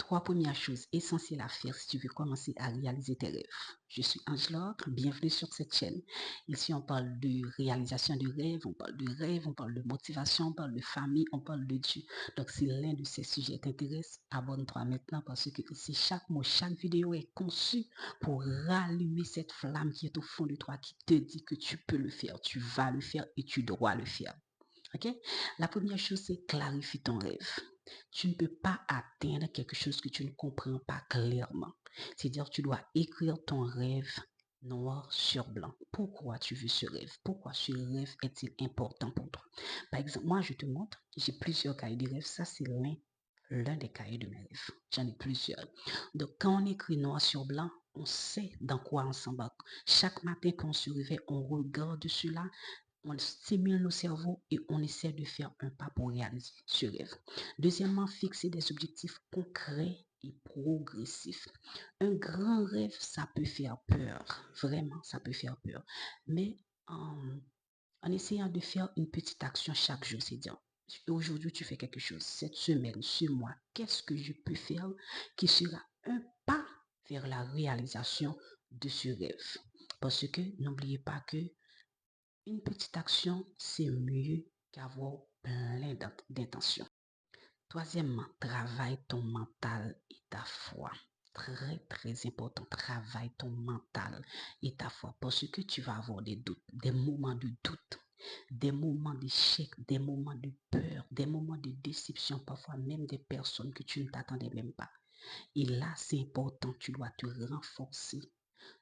Trois premières choses essentielles à faire si tu veux commencer à réaliser tes rêves. Je suis Angela, bienvenue sur cette chaîne. Ici, on parle de réalisation de rêves, on parle de motivation, on parle de famille, on parle de Dieu. Donc, si l'un de ces sujets t'intéresse, abonne-toi maintenant parce que ici, chaque mot, chaque vidéo est conçue pour rallumer cette flamme qui est au fond de toi, qui te dit que tu peux le faire, tu vas le faire et tu dois le faire. Ok? La première chose, c'est clarifier ton rêve. Tu ne peux pas atteindre quelque chose que tu ne comprends pas clairement. C'est-à-dire, tu dois écrire ton rêve noir sur blanc. Pourquoi tu veux ce rêve? Pourquoi ce rêve est-il important pour toi? Par exemple, moi, je te montre, j'ai plusieurs cahiers de rêves. Ça, c'est l'un des cahiers de mes rêves. J'en ai plusieurs. Donc, quand on écrit noir sur blanc, on sait dans quoi on s'embarque. Chaque matin, quand on se réveille, on regarde cela, on stimule nos cerveaux et on essaie de faire un pas pour réaliser ce rêve. Deuxièmement, fixer des objectifs concrets et progressifs. Un grand rêve, ça peut faire peur. Vraiment, ça peut faire peur. Mais en essayant de faire une petite action chaque jour, c'est dire, aujourd'hui tu fais quelque chose, cette semaine, ce mois, qu'est-ce que je peux faire qui sera un pas vers la réalisation de ce rêve. Parce que n'oubliez pas que une petite action, c'est mieux qu'avoir plein d'intentions. Troisièmement, travaille ton mental et ta foi. Très, très important, travaille ton mental et ta foi parce que tu vas avoir des doutes, des moments de doute, des moments d'échec, des moments de peur, des moments de déception, parfois même des personnes que tu ne t'attendais même pas. Et là, c'est important, tu dois te renforcer.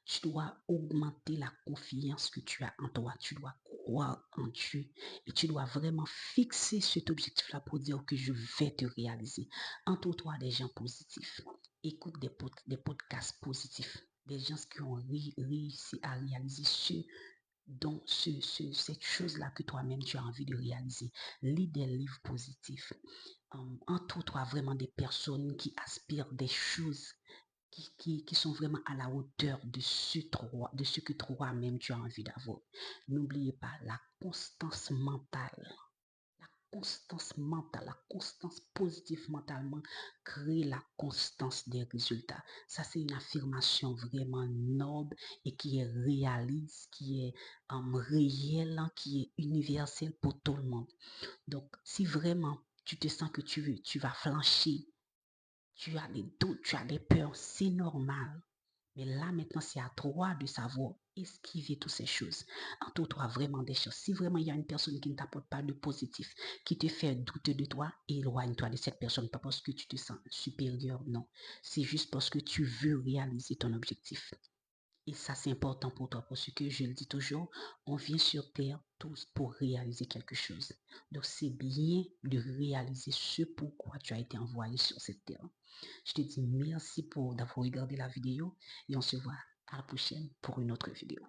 Tu dois augmenter la confiance que tu as en toi. Tu dois croire en Dieu et tu dois vraiment fixer cet objectif-là pour dire que je vais te réaliser. Entoure-toi des gens positifs. Écoute des podcasts positifs. Des gens qui ont réussi à réaliser cette chose-là que toi-même tu as envie de réaliser. Lis des livres positifs. Entoure-toi vraiment des personnes qui aspirent des choses qui sont vraiment à la hauteur de ce que toi-même tu as envie d'avoir. N'oubliez pas la constance mentale. La constance positive mentalement crée la constance des résultats. Ça, c'est une affirmation vraiment noble et qui est réaliste, qui est réelle, qui est universelle pour tout le monde. Donc, si vraiment tu te sens que tu vas flancher, tu as des doutes, tu as des peurs, c'est normal. Mais là, maintenant, c'est à toi de savoir esquiver toutes ces choses. Entoure-toi vraiment des choses. Si vraiment il y a une personne qui ne t'apporte pas de positif, qui te fait douter de toi, éloigne-toi de cette personne. Pas parce que tu te sens supérieur, non. C'est juste parce que tu veux réaliser ton objectif. Et ça, c'est important pour toi parce que je le dis toujours, on vient sur Terre tous pour réaliser quelque chose. Donc, c'est bien de réaliser ce pourquoi tu as été envoyé sur cette Terre. Je te dis merci d'avoir regardé la vidéo et on se voit à la prochaine pour une autre vidéo.